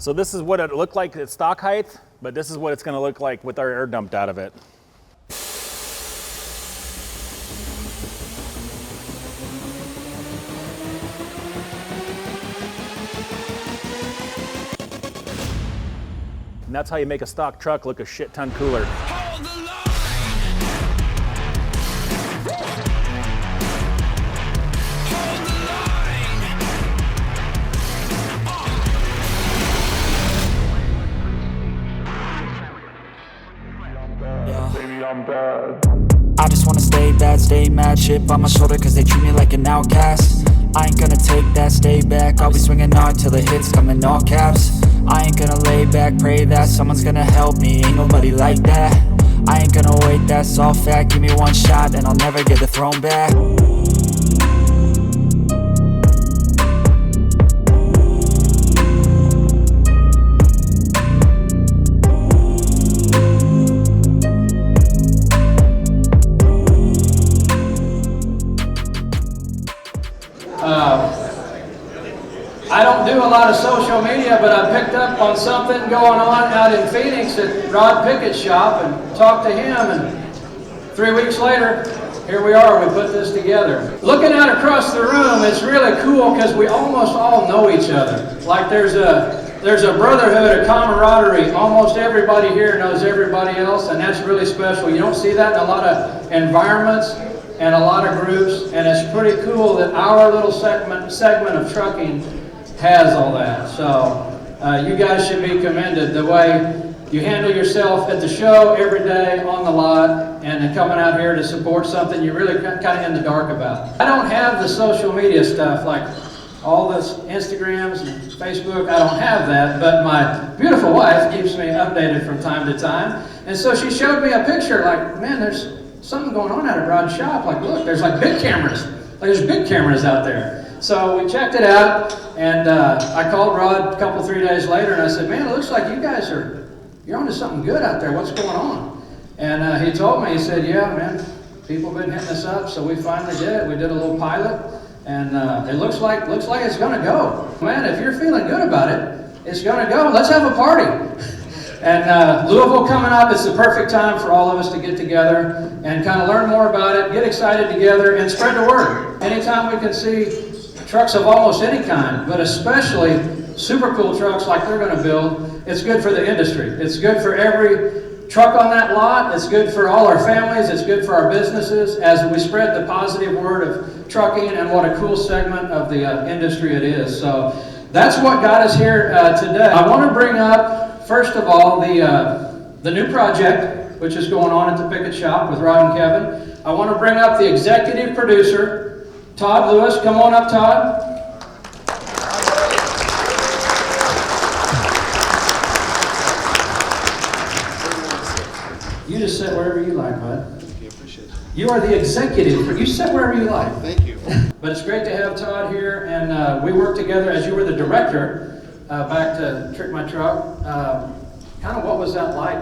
So this is what it looked like at stock height, but this is what it's gonna look like with our air dumped out of it. And that's how you make a stock truck look a shit ton cooler. I just wanna stay bad, stay mad, chip on my shoulder cause they treat me like an outcast. I ain't gonna take that, stay back, I'll be swinging on till the hits come in all caps. I ain't gonna lay back, pray that someone's gonna help me, ain't nobody like that. I ain't gonna wait, that's all fact, give me one shot and I'll never get the throne back. I don't do a lot of social media, but I picked up on something going on out in Phoenix at Rod Pickett's shop and talked to him, and 3 weeks later, here we are, we put this together. Looking out across the room, it's really cool because we almost all know each other. Like there's a brotherhood, a camaraderie. Almost everybody here knows everybody else, and that's really special. You don't see that in a lot of environments and a lot of groups, and it's pretty cool that our little segment of trucking has all that. So you guys should be commended the way you handle yourself at the show every day on the lot, and then coming out here to support something you're really kind of in the dark about. I don't have the social media stuff like all this Instagrams and Facebook. I don't have that, but my beautiful wife keeps me updated from time to time. And so she showed me a picture like, man, there's something going on out at Rod's shop. Like, look, there's like big cameras. Like there's big cameras out there. So we checked it out, and I called Rod a couple, 3 days later, and I said, man, it looks like you guys you're onto something good out there. What's going on? And he told me, he said, yeah, man, people have been hitting us up, so we finally did it. We did a little pilot, and it looks like it's gonna go. Man, if you're feeling good about it, it's gonna go. Let's have a party. And Louisville coming up, it's the perfect time for all of us to get together and kind of learn more about it, get excited together, and spread the word. Anytime we can see trucks of almost any kind, but especially super cool trucks like they're going to build, it's good for the industry. It's good for every truck on that lot. It's good for all our families. It's good for our businesses as we spread the positive word of trucking and what a cool segment of the industry it is. So that's what got us here today. I want to bring up, first of all, the new project, which is going on at the Pickett shop with Rod and Kevin. I want to bring up the executive producer, Todd Lewis. Come on up, Todd. You just sit wherever you like, bud. Thank you, appreciate it. You are the executive. You sit wherever you like. Thank you. But it's great to have Todd here, and we worked together as you were the director back to Trick My Truck. Kind of what was that like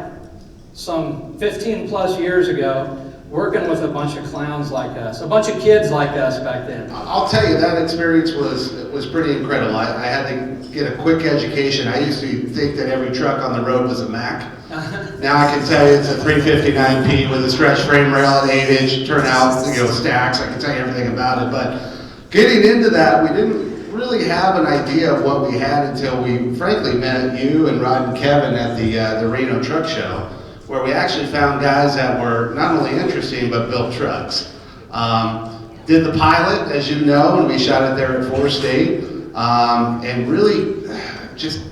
some 15 plus years ago, working with a bunch of clowns like us, a bunch of kids like us back then? I'll tell you, that experience was pretty incredible. I had to get a quick education. I used to think that every truck on the road was a Mack. Now I can tell you it's a 359P with a stretch frame rail and 8-inch turnout, stacks. I can tell you everything about it. But getting into that, we didn't really have an idea of what we had until we frankly met you and Rod and Kevin at the Reno Truck Show, where we actually found guys that were not only interesting but built trucks. Did the pilot, as you know, and we shot it there at Forest State, and really just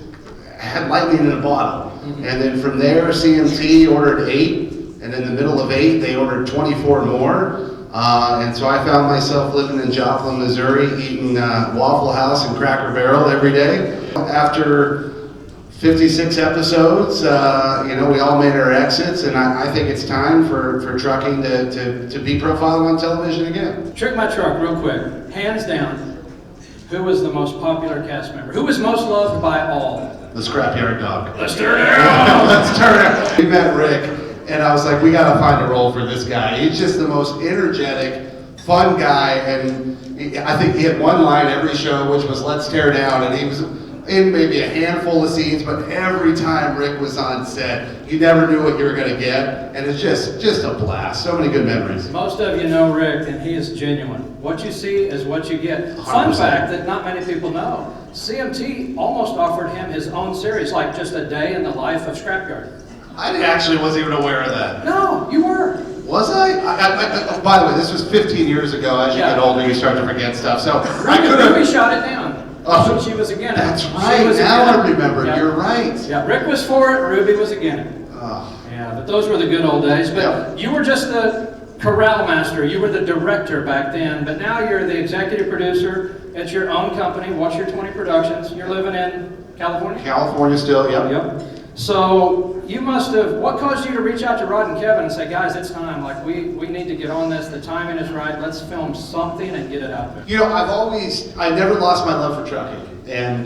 had lightning in a bottle. And then from there, CMT ordered 8, and in the middle of 8, they ordered 24 more. And so I found myself living in Joplin, Missouri, eating Waffle House and Cracker Barrel every day. After 56 episodes, we all made our exits, and I think it's time for trucking to be profiled on television again. Trick My Truck, real quick, hands down, who was the most popular cast member? Who was most loved by all? The Scrapyard Dog. Let's turn it around! Let's turn it. We met Rick, and I was like, we gotta find a role for this guy. He's just the most energetic, fun guy, and I think he had one line every show, which was "Let's tear down," and he was in maybe a handful of scenes, but every time Rick was on set, you never knew what you were going to get, and it's just a blast. So many good memories. Most of you know Rick, and he is genuine. What you see is what you get. Fun 100%. fact that not many people know, CMT almost offered him his own series, like just a day in the life of Scrapyard. I actually wasn't even aware of that. No, you were. Was I? By the way, this was 15 years ago. As you get older, you start to forget stuff. So I could have. Ruby shot it down. Oh, She was again. That's right. Now I remember. Yeah. You're right. Yeah, Rick was for it. Ruby was again. Oh. Yeah, but those were the good old days. But Yeah. you were just the corral master. You were the director back then. But now you're the executive producer. It's your own company. Watch Your 20 Productions. You're living in California. California still. Yep. Yep. So you must have, what caused you to reach out to Rod and Kevin and say, guys, it's time, like we need to get on this, the timing is right, let's film something and get it out there? You know, I never lost my love for trucking, and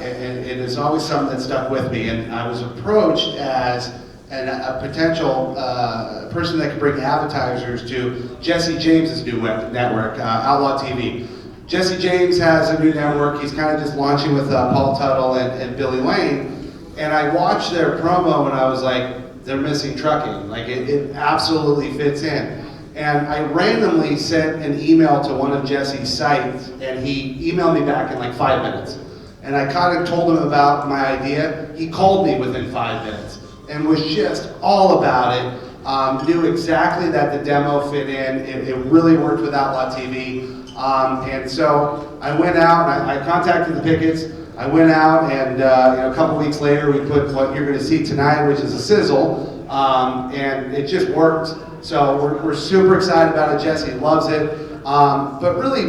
it is always something that stuck with me. And I was approached as a potential person that could bring advertisers to Jesse James's new network, Outlaw TV. Jesse James has a new network. He's kind of just launching with Paul Tuttle and Billy Lane. And I watched their promo and I was like, they're missing trucking. Like it absolutely fits in. And I randomly sent an email to one of Jesse's sites and he emailed me back in like 5 minutes. And I kind of told him about my idea. He called me within 5 minutes and was just all about it. Knew exactly that the demo fit in. It really worked with Outlaw TV. And so I went out and I contacted the Picketts. I went out and a couple weeks later we put what you're going to see tonight, which is a sizzle, and it just worked. So we're super excited about it. Jesse loves it, but really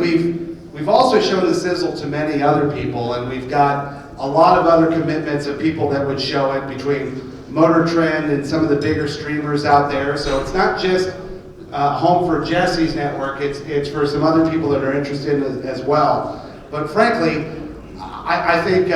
we've also shown the sizzle to many other people, and we've got a lot of other commitments of people that would show it between Motor Trend and some of the bigger streamers out there. So it's not just home for Jesse's network; it's for some other people that are interested in it as well. But frankly, I think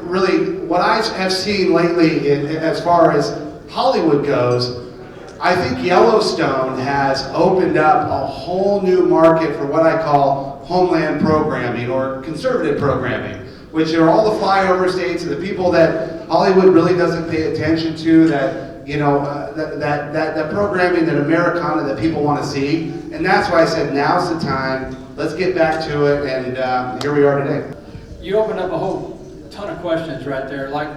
really what I have seen lately as far as Hollywood goes, I think Yellowstone has opened up a whole new market for what I call homeland programming or conservative programming, which are all the flyover states and the people that Hollywood really doesn't pay attention to, that that programming, that Americana that people want to see. And that's why I said now's the time, let's get back to it, and here we are today. You opened up a whole ton of questions right there. Like,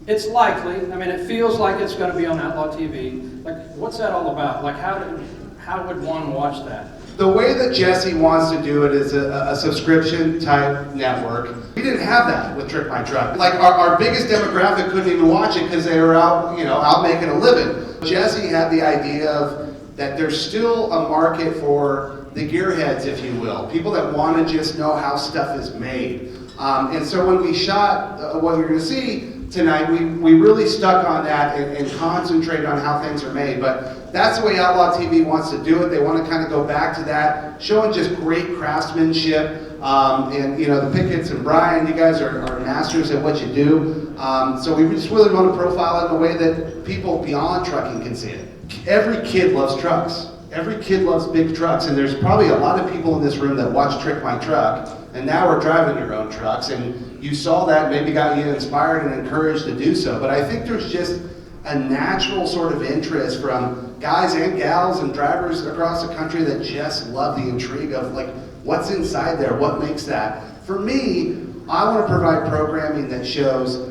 it's likely, I mean, it feels like it's going to be on Outlaw TV. Like, what's that all about? Like, how would one watch that? The way that Jesse wants to do it is a subscription type network. We didn't have that with Trick My Truck. Like, our biggest demographic couldn't even watch it because they were out making a living. Jesse had the idea of that there's still a market for the gearheads, if you will, people that want to just know how stuff is made. And so when we shot what you're going to see tonight, we really stuck on that and concentrated on how things are made. But that's the way Outlaw TV wants to do it. They want to kind of go back to that, showing just great craftsmanship. And the Picketts and Brian, you guys are masters at what you do. So we just really want to profile it in a way that people beyond trucking can see it. Every kid loves trucks. Every kid loves big trucks, and there's probably a lot of people in this room that watch Trick My Truck, and now we're driving your own trucks, and you saw that, maybe got you inspired and encouraged to do so. But I think there's just a natural sort of interest from guys and gals and drivers across the country that just love the intrigue of like what's inside there, what makes that. For me, I want to provide programming that shows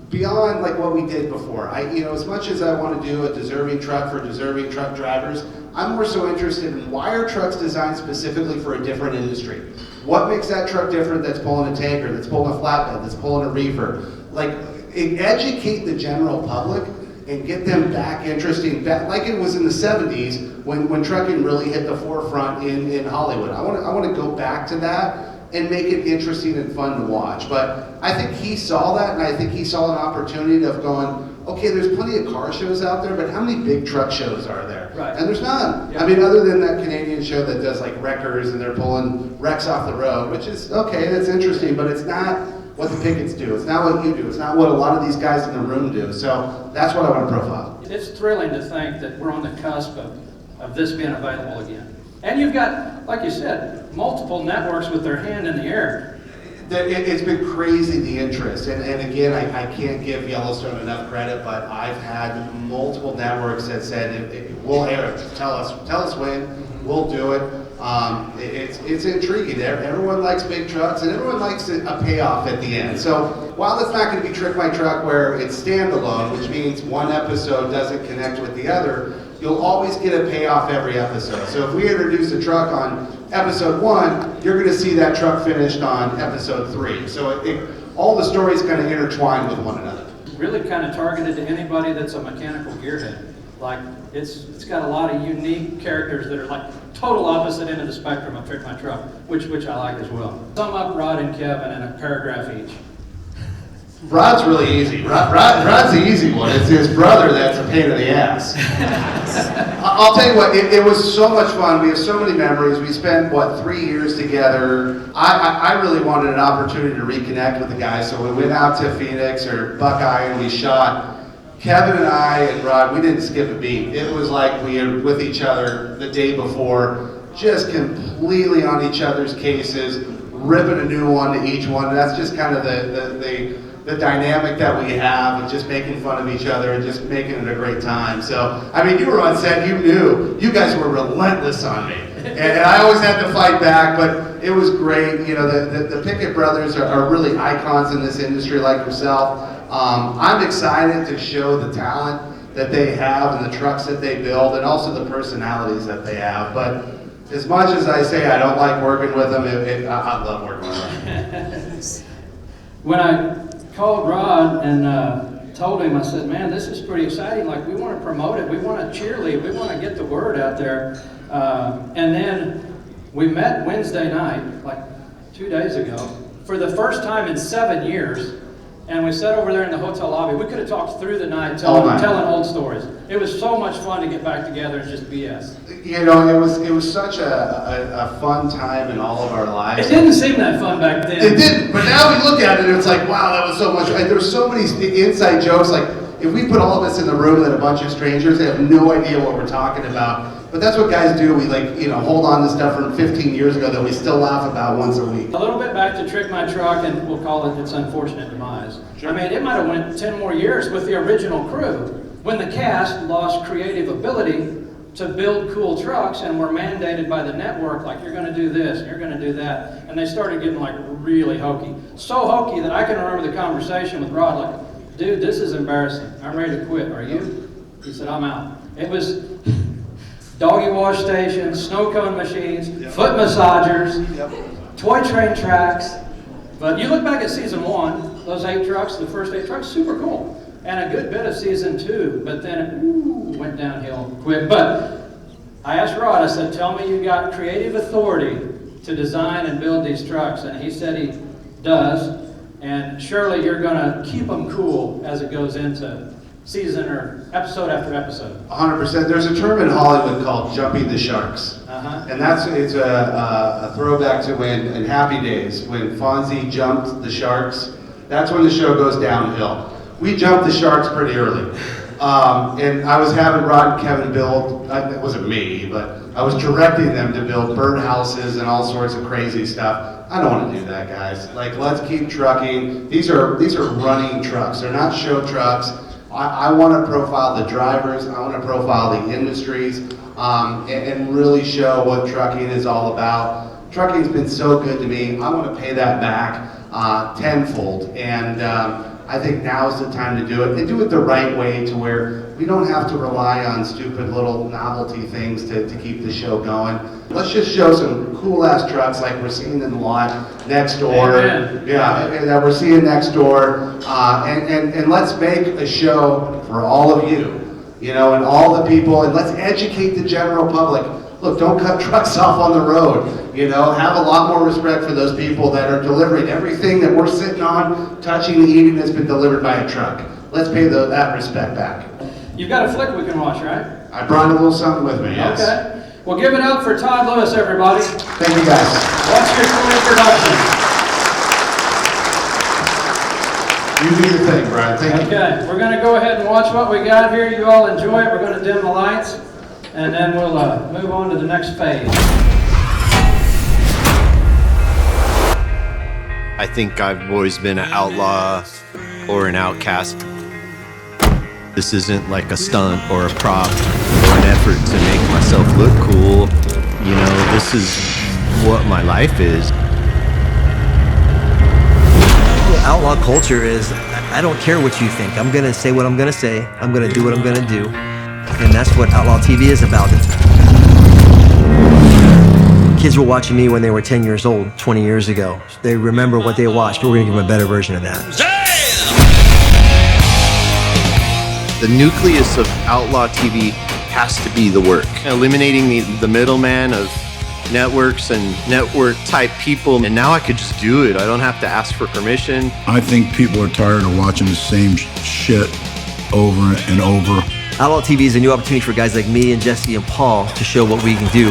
beyond like what we did before. As much as I want to do a deserving truck for deserving truck drivers, I'm more so interested in why are trucks designed specifically for a different industry? What makes that truck different that's pulling a tanker, that's pulling a flatbed, that's pulling a reefer? Like, educate the general public and get them back interesting, like it was in the 70s when trucking really hit the forefront in Hollywood. I want to go back to that and make it interesting and fun to watch. But I think he saw that, and I think he saw an opportunity of going, okay, there's plenty of car shows out there, but how many big truck shows are there? Right. And there's none. Yep. I mean, other than that Canadian show that does like wreckers and they're pulling wrecks off the road, which is, okay, that's interesting, but it's not what the Picketts do. It's not what you do. It's not what a lot of these guys in the room do. So that's what I want to profile. It's thrilling to think that we're on the cusp of this being available again. And you've got, like you said, multiple networks with their hand in the air. It's been crazy, the interest, and again, I can't give Yellowstone enough credit, but I've had multiple networks that said, we'll air it, tell us when, we'll do it. It's intriguing. Everyone likes big trucks, and everyone likes a payoff at the end. So while it's not going to be Trick My Truck where it's standalone, which means one episode doesn't connect with the other, you'll always get a payoff every episode. So if we introduce a truck on episode 1, you're going to see that truck finished on episode 3. So all the stories kind of intertwine with one another. Really kind of targeted to anybody that's a mechanical gearhead. Like, it's got a lot of unique characters that are like total opposite end of the spectrum of Trick My Truck, which I like as well. Sum up Rod and Kevin in a paragraph each. Rod's really easy. Rod's the easy one. It's his brother that's a pain in the ass. I'll tell you what, it was so much fun. We have so many memories. We spent, 3 years together. I really wanted an opportunity to reconnect with the guys, so we went out to Phoenix or Buckeye and we shot. Kevin and I and Rod, we didn't skip a beat. It was like we were with each other the day before, just completely on each other's cases, ripping a new one to each one. That's just kind of the dynamic that we have, and just making fun of each other and just making it a great time. So, I mean, you were on set, you knew. You guys were relentless on me. And I always had to fight back, but it was great. You know, the Pickett brothers are really icons in this industry like yourself. I'm excited to show the talent that they have and the trucks that they build, and also the personalities that they have. But as much as I say I don't like working with them, I love working with them. When I called Rod and told him, I said, man, this is pretty exciting. Like, we want to promote it. We want to cheerlead. We want to get the word out there. And then we met Wednesday night, like 2 days ago, for the first time in 7 years. And we sat over there in the hotel lobby. We could have talked through the night telling old stories. It was so much fun to get back together and just BS. You know, it was such a fun time in all of our lives. It didn't seem that fun back then. It didn't, but now we look at it and it's like, wow, that was so much. There were so many inside jokes. Like, if we put all of us in the room with a bunch of strangers, they have no idea what we're talking about. But that's what guys do. We hold on to stuff from 15 years ago that we still laugh about once a week. A little bit back to Trick My Truck, and we'll call it its unfortunate demise. Sure. I mean, it might have went 10 more years with the original crew when the cast lost creative ability to build cool trucks and were mandated by the network, like, you're going to do this and you're going to do that. And they started getting like really hokey. So hokey that I can remember the conversation with Rod, like, dude, this is embarrassing. I'm ready to quit. Are you? He said, I'm out. It was doggy wash stations, snow cone machines, foot massagers, toy train tracks. But you look back at season 1, those 8 trucks, the first 8 trucks, super cool. And a good bit of season 2, but then it went downhill quick. But I asked Rod, I said, tell me you got creative authority to design and build these trucks. And he said he does. And surely you're going to keep them cool as it goes into season or episode after episode. 100%. There's a term in Hollywood called jumping the sharks. And it's a throwback to when, in Happy Days, when Fonzie jumped the sharks. That's when the show goes downhill. We jumped the sharks pretty early. And I was having Rod and Kevin build, it wasn't me, but I was directing them to build birdhouses and all sorts of crazy stuff. I don't want to do that, guys. Like, let's keep trucking. These are running trucks. They're not show trucks. I want to profile the drivers. I want to profile the industries and really show what trucking is all about. Trucking's been so good to me. I want to pay that back tenfold. And I think now's the time to do it, and do it the right way to where we don't have to rely on stupid little novelty things to keep the show going. Let's just show some cool-ass trucks like we're seeing in the lot next door. Amen. Yeah, that we're seeing next door. And let's make a show for all of you, and all the people, and let's educate the general public. Look, don't cut trucks off on the road. Have a lot more respect for those people that are delivering everything that we're sitting on, touching, and eating that's been delivered by a truck. Let's pay that respect back. You've got a flick we can watch, right? I brought a little something with me, yes. Okay. Well, give it up for Todd Lewis, everybody. Thank you, guys. What's your cool production? You do your thing, Brian. Thank you. Okay, we're going to go ahead and watch what we got here. You all enjoy it. We're going to dim the lights, and then we'll move on to the next phase. I think I've always been an outlaw or an outcast. This isn't like a stunt or a prop or an effort to make myself look cool. You know, this is what my life is. Outlaw culture is, I don't care what you think. I'm gonna say what I'm gonna say. I'm gonna do what I'm gonna do. And that's what Outlaw TV is about. Kids were watching me when they were 10 years old, 20 years ago. They remember what they watched, but we're gonna give them a better version of that. The nucleus of Outlaw TV has to be the work. Eliminating the middleman of networks and network type people. And now I could just do it. I don't have to ask for permission. I think people are tired of watching the same shit over and over. Outlaw TV is a new opportunity for guys like me and Jesse and Paul to show what we can do.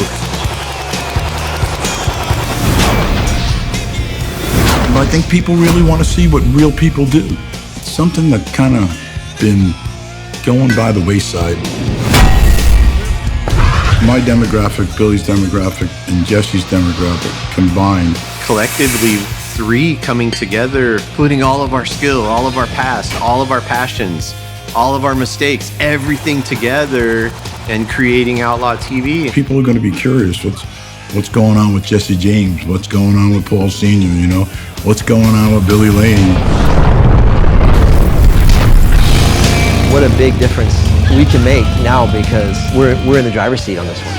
But I think people really want to see what real people do. It's something that kind of been going by the wayside. My demographic, Billy's demographic, and Jesse's demographic combined. Collectively, three coming together, putting all of our skill, all of our past, all of our passions, all of our mistakes, everything together and creating Outlaw TV. People are going to be curious. What's going on with Jesse James? What's going on with Paul Sr., you know? What's going on with Billy Lane? What a big difference we can make now because we're in the driver's seat on this one.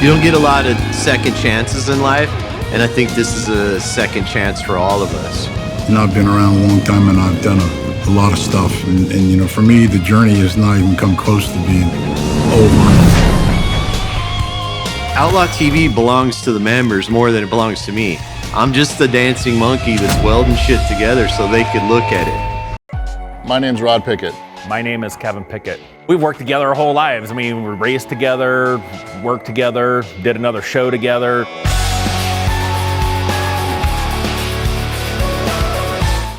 You don't get a lot of second chances in life, and I think this is a second chance for all of us. You know, I've been around a long time and I've done a lot of stuff. And, you know, for me, the journey has not even come close to being over. Outlaw TV belongs to the members more than it belongs to me. I'm just the dancing monkey that's welding shit together so they could look at it. My name's Rod Pickett. My name is Kevin Pickett. We've worked together our whole lives. I mean, we raced together, worked together, did another show together.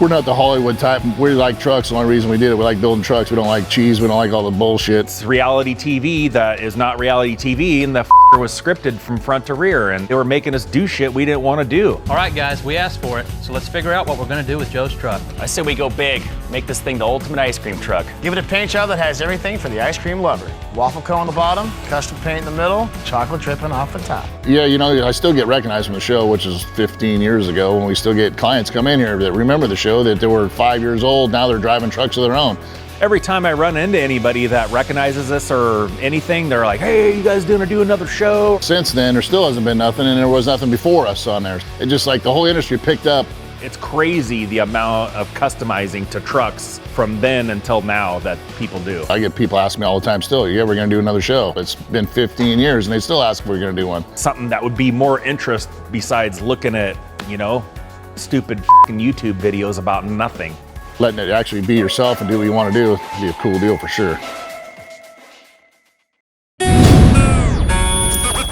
We're not the Hollywood type. We like trucks. The only reason we did it, we like building trucks. We don't like cheese. We don't like all the bullshit. It's reality TV that is not reality TV, and the was scripted from front to rear, and they were making us do shit we didn't want to do. All right, guys, we asked for it, so let's figure out what we're going to do with Joe's truck. I say we go big, make this thing the ultimate ice cream truck. Give it a paint job that has everything for the ice cream lover. Waffle cone on the bottom, custom paint in the middle, chocolate dripping off the top. Yeah, you know, I still get recognized from the show, which is 15 years ago, when we still get clients come in here that remember the show, that they were 5 years old, now they're driving trucks of their own. Every time I run into anybody that recognizes us or anything, they're like, hey, you guys doing another show? Since then, there still hasn't been nothing, and there was nothing before us on there. It just like the whole industry picked up. It's crazy the amount of customizing to trucks from then until now that people do. I get people asking me all the time still, yeah, we're gonna do another show. It's been 15 years, and they still ask if we're gonna do one. Something that would be more interest besides looking at, you know, stupid YouTube videos about nothing. Letting it actually be yourself and do what you want to do would be a cool deal for sure.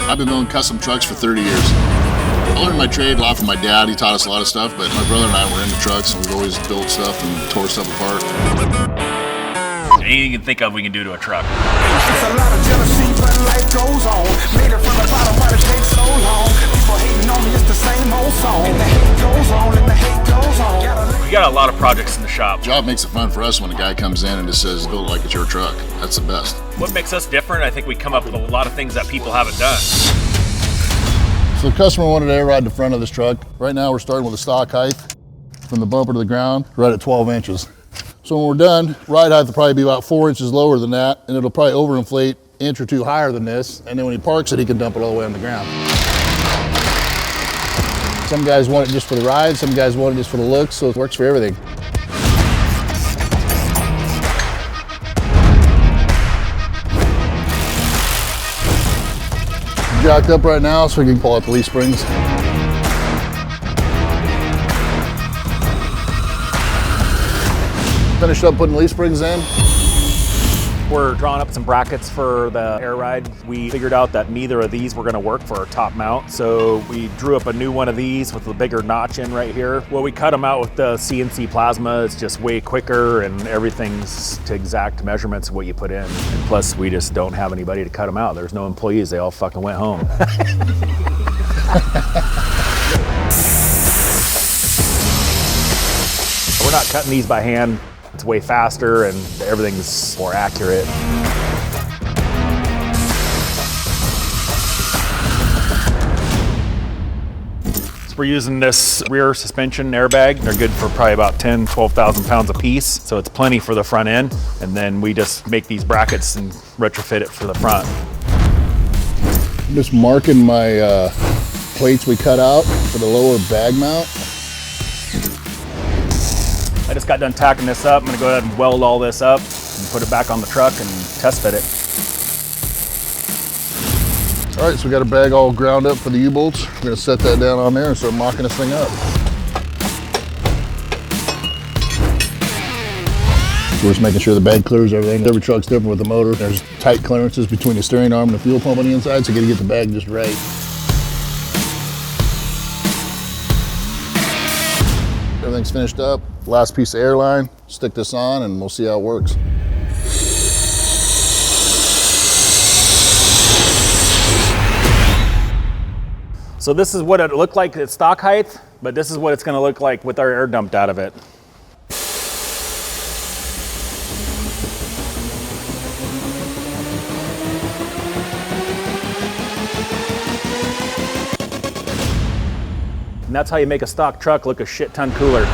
I've been building custom trucks for 30 years. I learned my trade a lot from my dad. He taught us a lot of stuff, but my brother and I were into trucks, and we've always built stuff and tore stuff apart. Anything you can think of, we can do to a truck. It's a lot of jealousy, but life goes on. Made it from the bottom, why it takes so long? People hating on me, it's the same old song. And the hate goes on, and the hate goes on. We got a lot of projects in the shop. Job makes it fun for us when a guy comes in and just says, build it like it's your truck. That's the best. What makes us different, I think we come up with a lot of things that people haven't done. So the customer wanted to air ride the front of this truck. Right now we're starting with a stock height from the bumper to the ground, right at 12 inches. So when we're done, ride height will probably be about 4 inches lower than that, and it'll probably overinflate an inch or two higher than this, and then when he parks it, he can dump it all the way on the ground. Some guys want it just for the ride, some guys want it just for the looks, so it works for everything. Jacked up right now so we can pull out the leaf springs. Finished up putting leaf springs in. We're drawing up some brackets for the air ride. We figured out that neither of these were gonna work for our top mount, so we drew up a new one of these with a bigger notch in right here. Well, we cut them out with the CNC plasma. It's just way quicker and everything's to exact measurements of what you put in. And plus, we just don't have anybody to cut them out. There's no employees. They all fucking went home. We're not cutting these by hand. It's way faster and everything's more accurate. We're using this rear suspension airbag. They're good for probably about 10, 12,000 pounds a piece. So it's plenty for the front end. And then we just make these brackets and retrofit it for the front. I'm just marking my plates we cut out for the lower bag mount. I just got done tacking this up. I'm gonna go ahead and weld all this up and put it back on the truck and test fit it. All right, so we got a bag all ground up for the U-bolts. We're gonna set that down on there and start mocking this thing up. So we're just making sure the bag clears everything. Every truck's different with the motor. There's tight clearances between the steering arm and the fuel pump on the inside, so you gotta get the bag just right. Everything's finished up. Last piece of airline, stick this on and we'll see how it works. So this is what it looked like at stock height, but this is what it's gonna look like with our air dumped out of it. And that's how you make a stock truck look a shit ton cooler.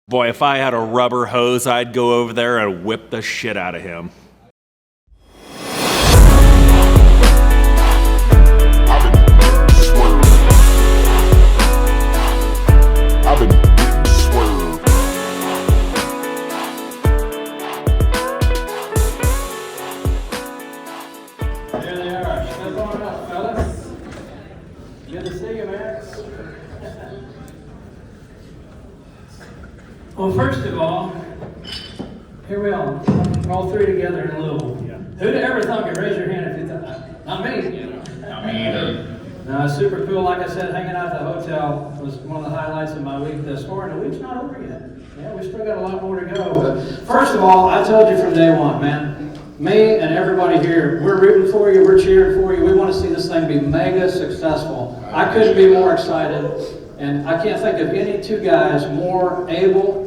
Boy, if I had a rubber hose, I'd go over there and whip the shit out of him. There they are. Step on up, fella. Good to see you, man. Well, first of all, here we are. We're all three together in Louisville. Yeah. Who'd ever thunk it? Raise your hand if you thought. Not me. Not me either. No, it's super cool. Like I said, hanging out at the hotel was one of the highlights of my week thus far, and the week's not over yet. Yeah, we still got a lot more to go. But first of all, I told you from day one, man, me and everybody here, we're rooting for you, we're cheering for you. We want to see this thing be mega successful. I couldn't be more excited, and I can't think of any two guys more able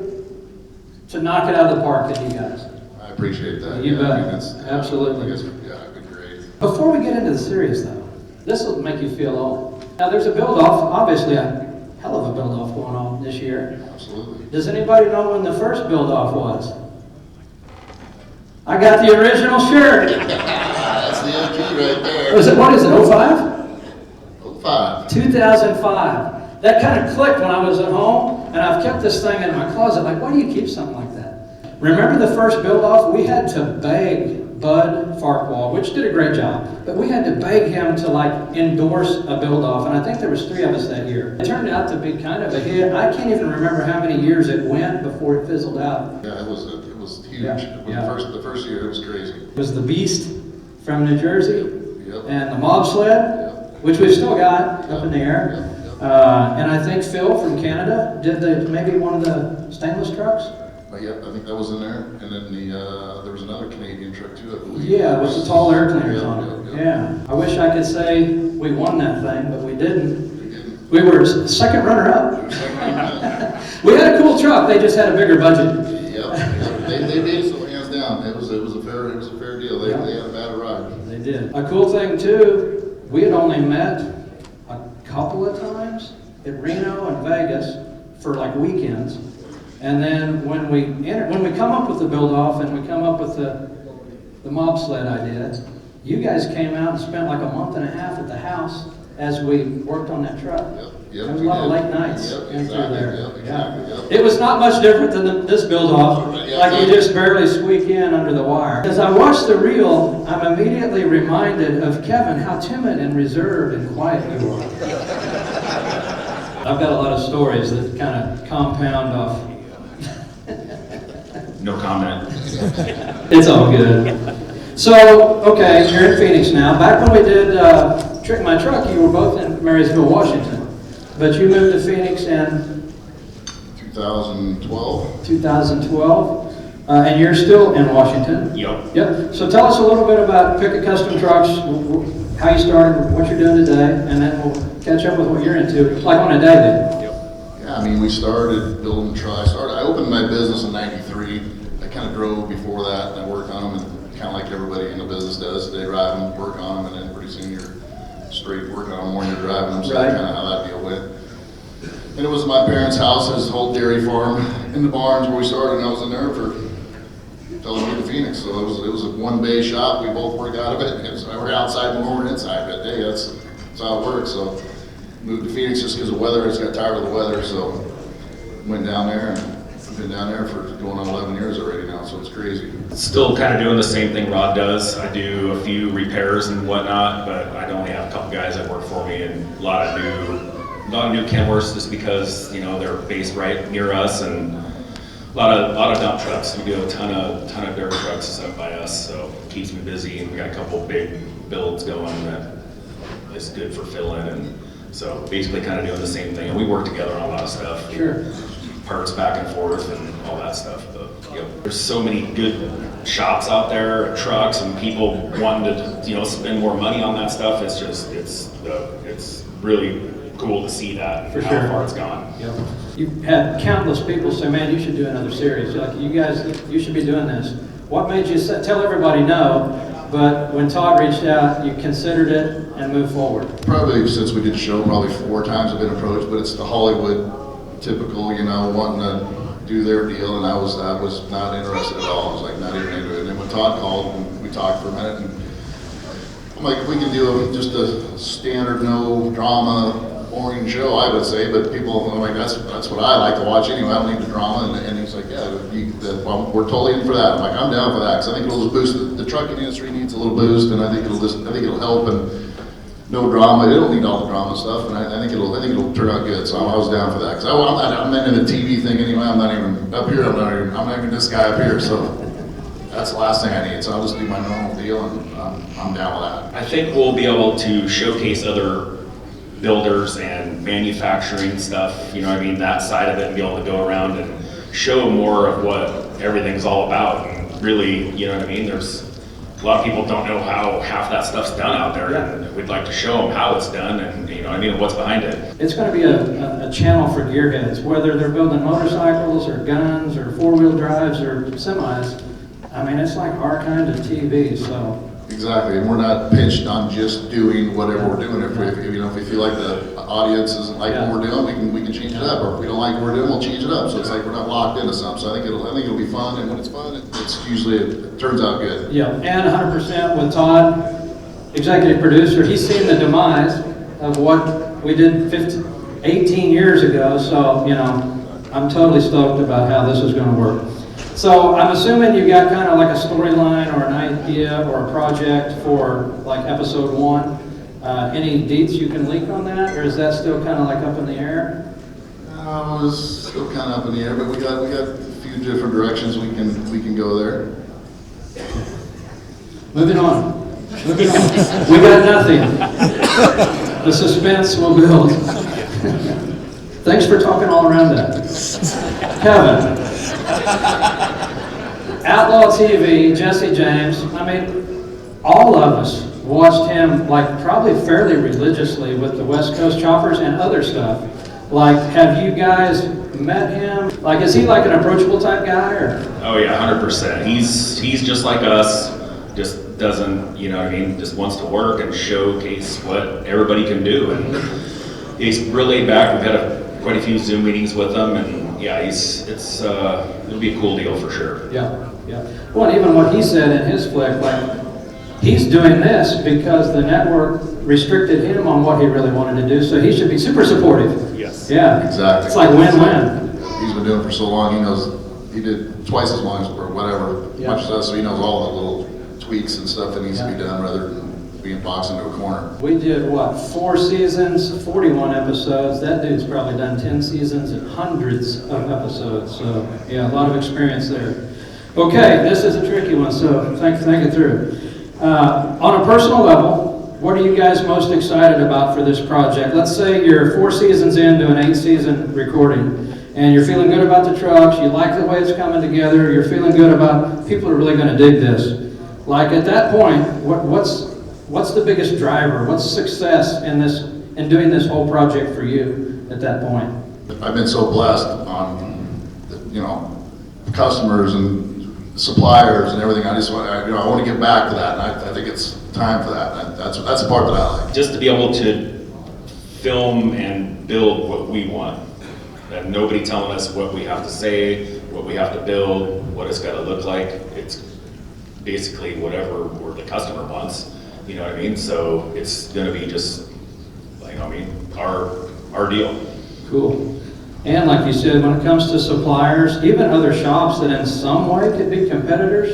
to knock it out of the park than you guys. I appreciate that. You bet. I mean, that's, absolutely. I guess, yeah, it'd be great. Before we get into the serious though, this will make you feel old. Now there's a build-off, obviously a hell of a build-off going on this year. Absolutely. Does anybody know when the first build-off was? I got the original shirt. That's the OG right there. What is it, 05? 05. 2005. That kind of clicked when I was at home, and I've kept this thing in my closet. Like, why do you keep something like that? Remember the first build-off? We had to beg Bud Farquhar, which did a great job, but we had to beg him to like endorse a build-off, and I think there was 3 of us that year. It turned out to be kind of a hit. I can't even remember how many years it went before it fizzled out. Yeah, it was huge. Yeah. The first year, it was crazy. It was the Beast from New Jersey, Yep. and the Mob Sled, which we've still got up in the air. And I think Phil from Canada did maybe one of the stainless trucks. Yeah, I think that was in there, and then there was another Canadian truck too, I believe. Yeah, with the tall air cleaners on it. Yeah. I wish I could say we won that thing, but we didn't. We were second runner-up. We had a cool truck. They just had a bigger budget. Yeah, they did so hands down. It was a fair deal. They had a bad ride. They did. A cool thing too, we had only met a couple of times at Reno and Vegas for like weekends. And then when we come up with the build-off and we come up with the mob sled idea, you guys came out and spent like a month and a half at the house as we worked on that truck. Yep, there was a lot of late nights in through there. Exactly. It was not much different than this build-off. Like you just barely squeak in under the wire. As I watched the reel, I'm immediately reminded of Kevin, how timid and reserved and quiet you are. I've got a lot of stories that kind of compound off. No comment. It's all good. So, okay, you're in Phoenix now. Back when we did Trick My Truck, you were both in Marysville, Washington. But you moved to Phoenix in 2012. 2012. And you're still in Washington? Yep. Yep. So tell us a little bit about Pickett Custom Trucks, how you started, what you're doing today, and then we'll catch up with what you're into, like on a day then. Yeah, I mean, we started building trucks. I opened my business in '93. I kind of drove before that, and I worked on them, and kind of like everybody in the business does. They drive them, work on them, and then pretty soon you're straight working on them when you're driving them. So Right. that's kind of how that deal went. And it was my parents' house, his whole dairy farm in the barns where we started, and I was in there for until I moved to Phoenix. So it was a one-bay shop. We both worked out of it. I worked outside more than inside, but hey, that's how it works. So moved to Phoenix just because of weather. I just got tired of the weather, so went down there, and I've been down there for going on 11 years already now, so it's crazy. Still kind of doing the same thing Rod does. I do a few repairs and whatnot, but I only have a couple guys that work for me, and a lot of new Kenworths just because, you know, they're based right near us, and a lot of dump trucks. We do a ton of dirt trucks up by us, so it keeps me busy. And we got a couple big builds going that is good for filling, and so basically kind of doing the same thing. And we work together on a lot of stuff. Sure. Parts back and forth and all that stuff. But yep. There's so many good shops out there, and trucks, and people wanting to, you know, spend more money on that stuff. It's just it's really cool to see that, For how sure. far it's gone. Yep. You've had countless people say, man, you should do another series. Like, you guys, you should be doing this. What made you tell everybody no, but when Todd reached out, you considered it and moved forward? Probably since we did the show, probably 4 times I've been approached, but it's the Hollywood typical, you know, wanting to do their deal, and I was not interested at all. I was like not even into it. And then when Todd called, and we talked for a minute, and I'm like, if we can do just a standard, no drama, boring show, I would say, but people are like, that's what I like to watch anyway. I don't need the drama. And he's like, yeah, we're totally in for that. I'm like, I'm down for that, because I think it'll just boost the trucking industry needs a little boost, and I think it'll help. And no drama. They don't need all the drama stuff, and I think it'll turn out good. So I was down for that, because I'm not in the TV thing anyway. I'm not even up here. I'm not even this guy up here. So that's the last thing I need. So I'll just do my normal deal, and I'm down with that. I think we'll be able to showcase other builders and manufacturing stuff, you know what I mean, that side of it, and be able to go around and show more of what everything's all about. And really, you know what I mean, there's a lot of people don't know how half that stuff's done out there, and we'd like to show them how it's done, and you know what I mean, what's behind it. It's going to be a channel for gearheads, whether they're building motorcycles or guns or 4-wheel drives or semis. I mean, it's like our kind of TV, so. Exactly, and we're not pitched on just doing whatever we're doing. If we feel like the audience isn't like what we're doing, we can change it up. Or if we don't like what we're doing, we'll change it up. So it's like we're not locked into something. So I think it'll be fun, and when it's fun, it turns out good. Yeah, and 100% with Todd, executive producer. He's seen the demise of what we did 18 years ago. So, you know, I'm totally stoked about how this is going to work. So I'm assuming you got kind of like a storyline or an idea or a project for like episode 1. Any deets you can leak on that, or is that still kind of like up in the air? It was still kind of up in the air, but we got a few different directions we can go there. Moving on. We got nothing. The suspense will build. Thanks for talking all around that. Kevin. Outlaw TV, Jesse James. I mean, all of us watched him like probably fairly religiously with the West Coast Choppers and other stuff. Like, have you guys met him? Like, is he like an approachable type guy, or? Oh yeah, 100%. He's just like us. Just doesn't, you know what I mean, just wants to work and showcase what everybody can do. And he's really laid back. We've had quite a few Zoom meetings with him, and yeah, it'll be a cool deal for sure. Yeah. Well, and even what he said in his flick, like, he's doing this because the network restricted him on what he really wanted to do, so he should be super supportive. Yes. Yeah. Exactly. It's like win-win. He's been doing it for so long. He knows. He did twice as long as or whatever, much less, so he knows all the little tweaks and stuff that needs to be done rather than being boxed into a corner. We did, 4 seasons, 41 episodes. That dude's probably done 10 seasons and hundreds of episodes. So, yeah, a lot of experience there. Okay, this is a tricky one, so think it through. On a personal level, what are you guys most excited about for this project? Let's say you're 4 seasons into an 8-season recording, and you're feeling good about the trucks, you like the way it's coming together, you're feeling good about people are really going to dig this. Like at that point, what's the biggest driver? What's success in doing this whole project for you at that point? I've been so blessed on, you know, customers and suppliers and everything. I want to get back to that, and I think it's time for that. And that's the part that I like. Just to be able to film and build what we want, and nobody telling us what we have to say, what we have to build, what it's got to look like. It's basically whatever the customer wants. You know what I mean? So it's going to be just, like, I mean, our deal. Cool. And like you said, when it comes to suppliers, even other shops that in some way could be competitors,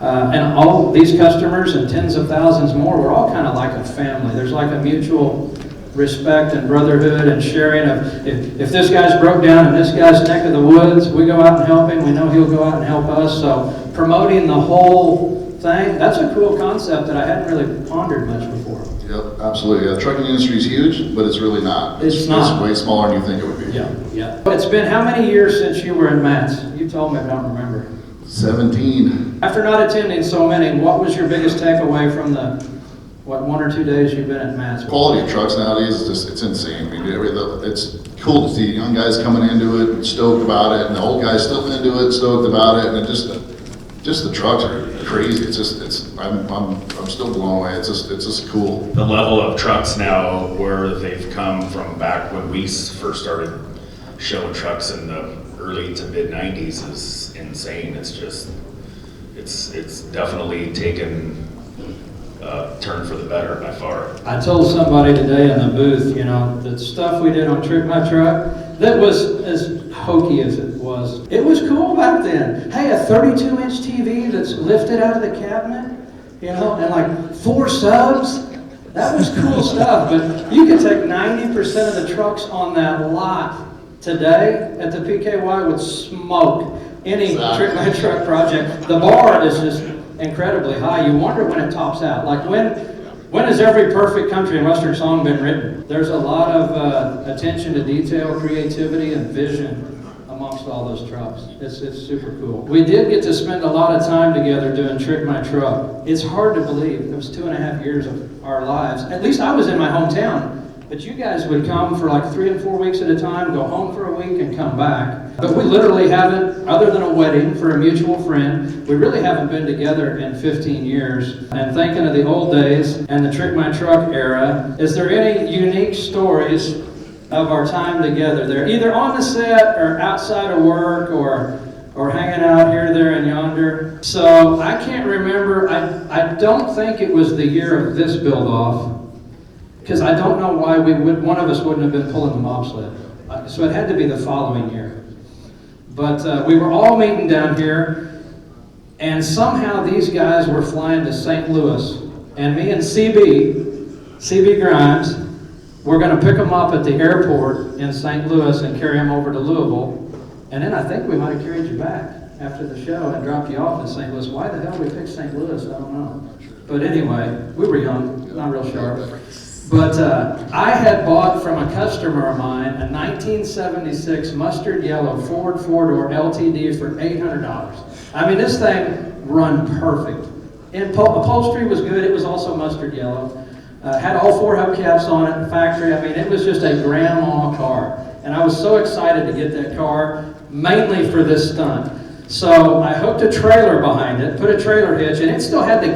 and all these customers and tens of thousands more, we're all kind of like a family. There's like a mutual respect and brotherhood and sharing of, if this guy's broke down in this guy's neck of the woods, we go out and help him, we know he'll go out and help us. So promoting the whole thing, that's a cool concept that I hadn't really pondered much before. Yep, absolutely. Yeah, the trucking industry is huge, but it's really not. It's not. It's way smaller than you think it would be. Yeah. It's been how many years since you were in Matt's? You told me, I don't remember. 17. After not attending so many, what was your biggest takeaway from the, 1 or 2 days you've been at Matt's? Quality of trucks nowadays is just, it's insane. I mean, it's cool to see young guys coming into it and stoked about it, and the old guys still into it, stoked about it, and just the trucks are crazy. I'm still blown away. It's just cool. The level of trucks now, where they've come from back when we first started showing trucks in the early to mid 90s, is insane. It's definitely taken a turn for the better by far. I told somebody today in the booth, you know, the stuff we did on Trick My Truck, that was as hokey as it was. It was cool back then. Hey, a 32-inch TV that's lifted out of the cabinet, you know, and like 4 subs. That was cool stuff, but you could take 90% of the trucks on that lot today at the PKY would smoke any Trick My Truck project. The bar is just incredibly high. You wonder when it tops out. Like when has every perfect country and western song been written? There's a lot of attention to detail, creativity, and vision amongst all those trucks. It's super cool. We did get to spend a lot of time together doing Trick My Truck. It's hard to believe. It was 2.5 years of our lives. At least I was in my hometown. But you guys would come for like 3 and 4 weeks at a time, go home for a week and come back. But we literally haven't, other than a wedding for a mutual friend, we really haven't been together in 15 years. And thinking of the old days and the Trick My Truck era, is there any unique stories of our time together there, either on the set or outside of work or hanging out here, there, and yonder? So I can't remember, I don't think it was the year of this build-off, because I don't know why one of us wouldn't have been pulling the bobsled. So it had to be the following year. But we were all meeting down here, and somehow these guys were flying to St. Louis, and me and CB Grimes, were going to pick them up at the airport in St. Louis and carry them over to Louisville. And then I think we might have carried you back after the show and dropped you off in St. Louis. Why the hell we picked St. Louis? I don't know. But anyway, we were young, not real sharp. But I had bought from a customer of mine a 1976 mustard yellow Ford 4-door LTD for $800. I mean, this thing run perfect. And upholstery was good. It was also mustard yellow. Had all 4 hubcaps on it, factory. I mean, it was just a grandma car. And I was so excited to get that car, mainly for this stunt. So I hooked a trailer behind it, put a trailer hitch, and it still had the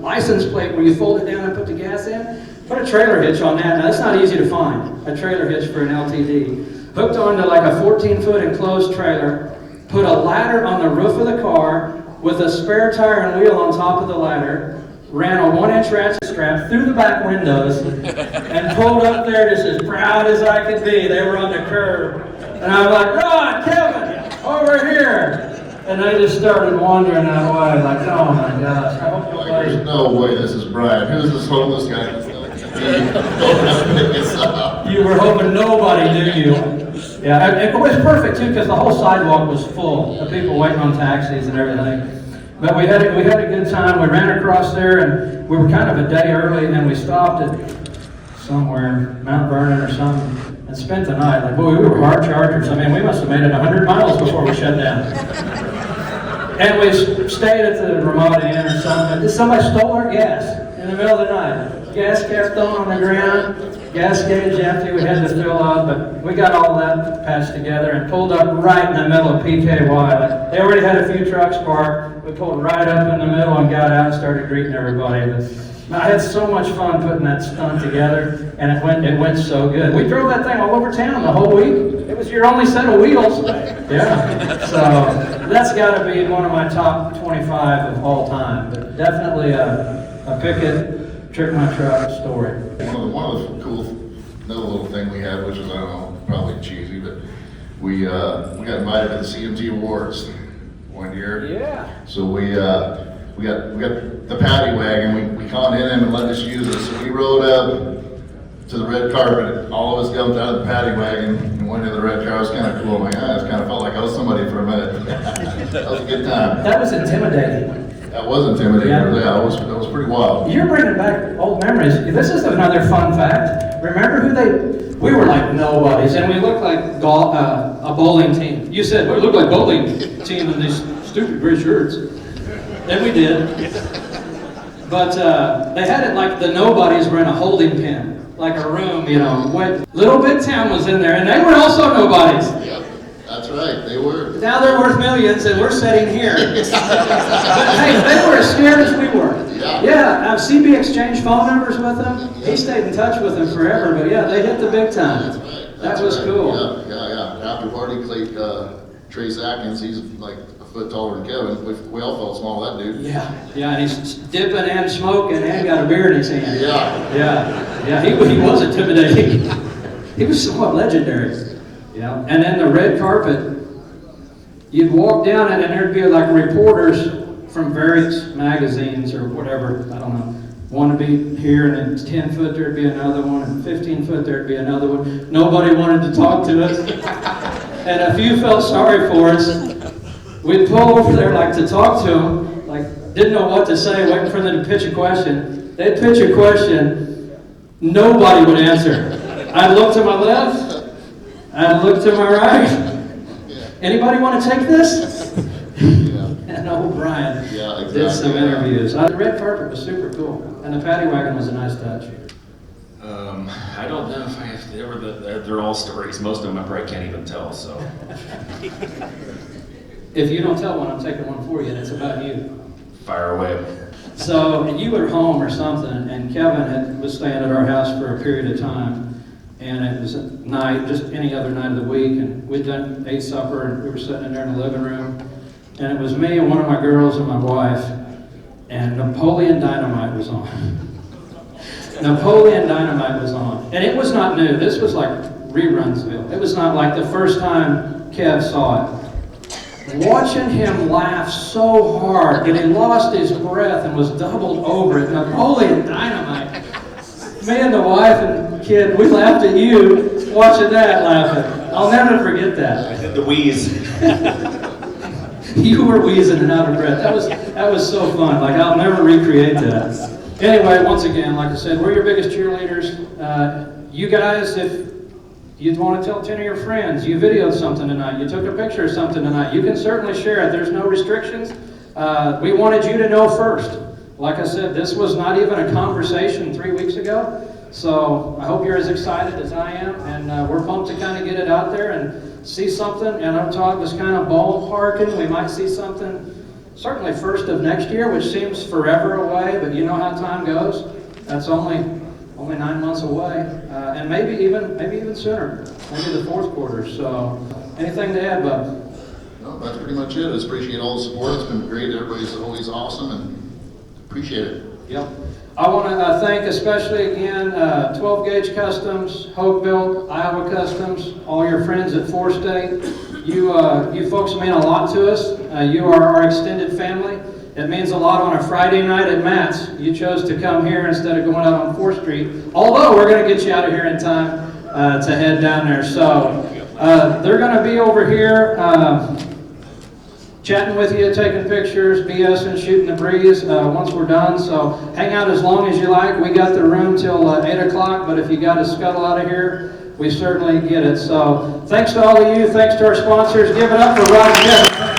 license plate where you fold it down and put the gas in. Put a trailer hitch on that. Now, that's not easy to find, a trailer hitch for an LTD. Hooked onto like a 14-foot enclosed trailer, put a ladder on the roof of the car with a spare tire and wheel on top of the ladder, ran a 1-inch ratchet strap through the back windows, and pulled up there just as proud as I could be. They were on the curb. And I was like, Rod, Kevin, over here. And they just started wandering that way, like, oh my gosh. I hope nobody... There's no way this is Brian. Who's this homeless guy? You were hoping nobody knew you. Yeah, and it was perfect too, because the whole sidewalk was full of people waiting on taxis and everything. But we had a good time. We ran across there, and we were kind of a day early, and we stopped at somewhere, Mount Vernon or something. and spent the night. Like, boy, we were hard chargers. I mean, we must have made it 100 miles before we shut down. And we stayed at the Ramada Inn or something. Somebody stole our gas in the middle of the night. Gas kept on the ground, gas gauge empty, we had to fill up, but we got all that patched together and pulled up right in the middle of PKY. Like, they already had a few trucks parked. We pulled right up in the middle and got out and started greeting everybody. But I had so much fun putting that stunt together, and it went so good. We drove that thing all over town the whole week. It was your only set of wheels. Yeah. So that's got to be one of my top 25 of all time. But definitely a Pickett Trick My Truck story. One of the cool, another little thing we had, which was, I don't know, probably cheesy, but we got invited to the CMT Awards one year. Yeah. So we got the paddy wagon. We called in and let us use it. So we rode up to the red carpet. All of us jumped out of the paddy wagon and went into the red car. It was kind of cool. My eyes kind of felt like I was somebody for a minute. That was a good time. That was intimidating. That was intimidating. Yeah, that was pretty wild. You're bringing back old memories. This is another fun fact. Remember we were like nobodies, and we looked like a bowling team. You said, we look like bowling team in these stupid gray shirts. And we did. But they had it like the nobodies were in a holding pen, like a room, you know. Little Big Town was in there, and they were also nobodies. Yep, that's right, they were. Now they're worth millions, and we're sitting here. But hey, they were as scared as we were. Yeah, CB exchanged phone numbers with them. He stayed in touch with them forever, but yeah, they hit the big time. That's right. That was cool. Yeah. After party, Trace Atkins, he's like a foot taller than Kevin. We all felt small with that dude. Yeah, and he's dipping and smoking and got a beer in his hand. Yeah. He was intimidating. He was somewhat legendary. Yeah, and then the red carpet, you'd walk down it and there'd be like reporters from various magazines or whatever, I don't know. One would be here, and then 10 foot there'd be another one, and 15 foot there'd be another one. Nobody wanted to talk to us. And a few felt sorry for us. We'd pull over there like to talk to them, like didn't know what to say, waiting for them to pitch a question. They'd pitch a question, nobody would answer. I'd look to my left, I'd look to my right. Anybody want to take this? And old Brian did some interviews. The red carpet was super cool, and the paddy wagon was a nice touch. I don't know if I have to, they're all stories. Most of them I probably can't even tell, so. If you don't tell one, I'm taking one for you, and it's about you. Fire away. So you were home or something, and Kevin was staying at our house for a period of time, and it was at night, just any other night of the week, and we'd ate supper, and we were sitting in there in the living room, and it was me and one of my girls and my wife, and Napoleon Dynamite was on. Napoleon Dynamite was on. And it was not new. This was like rerunsville. It was not like the first time Kev saw it. Watching him laugh so hard that he lost his breath and was doubled over at Napoleon Dynamite. Me and the wife and kid, we laughed at you watching that laughing. I'll never forget that. I did the wheeze. You were wheezing and out of breath. That was so fun. Like, I'll never recreate that. Anyway, once again, like I said, we're your biggest cheerleaders. You guys, if you want to tell 10 of your friends, you videoed something tonight, you took a picture of something tonight, you can certainly share it. There's no restrictions. We wanted you to know first. Like I said, this was not even a conversation 3 weeks ago. So I hope you're as excited as I am, and we're pumped to kind of get it out there and see something. And I'm Todd was kind of ballparking. We might see something certainly first of next year, which seems forever away, but you know how time goes. That's only 9 months away, and maybe even sooner, maybe the fourth quarter. So, anything to add, Bub? No, that's pretty much it. I just appreciate all the support. It's been great. Everybody's always awesome, and appreciate it. Yep. I want to thank especially again 12 Gauge Customs, Hope Built, Iowa Customs, all your friends at 4State. You folks mean a lot to us. You are our extended family. It means a lot on a Friday night at Matt's. You chose to come here instead of going out on 4th Street. Although we're going to get you out of here in time to head down there. So they're going to be over here chatting with you, taking pictures, BSing, shooting the breeze once we're done. So hang out as long as you like. We got the room till 8 o'clock, but if you got to scuttle out of here, we certainly get it. So thanks to all of you. Thanks to our sponsors. Give it up for Rod Kevin.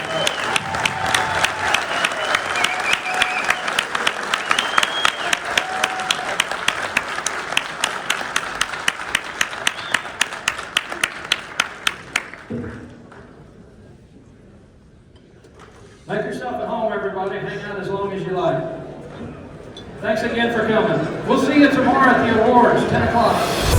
Make yourself at home, everybody. Hang out as long as you like. Thanks again for coming. We'll see you tomorrow at the awards, 10 o'clock.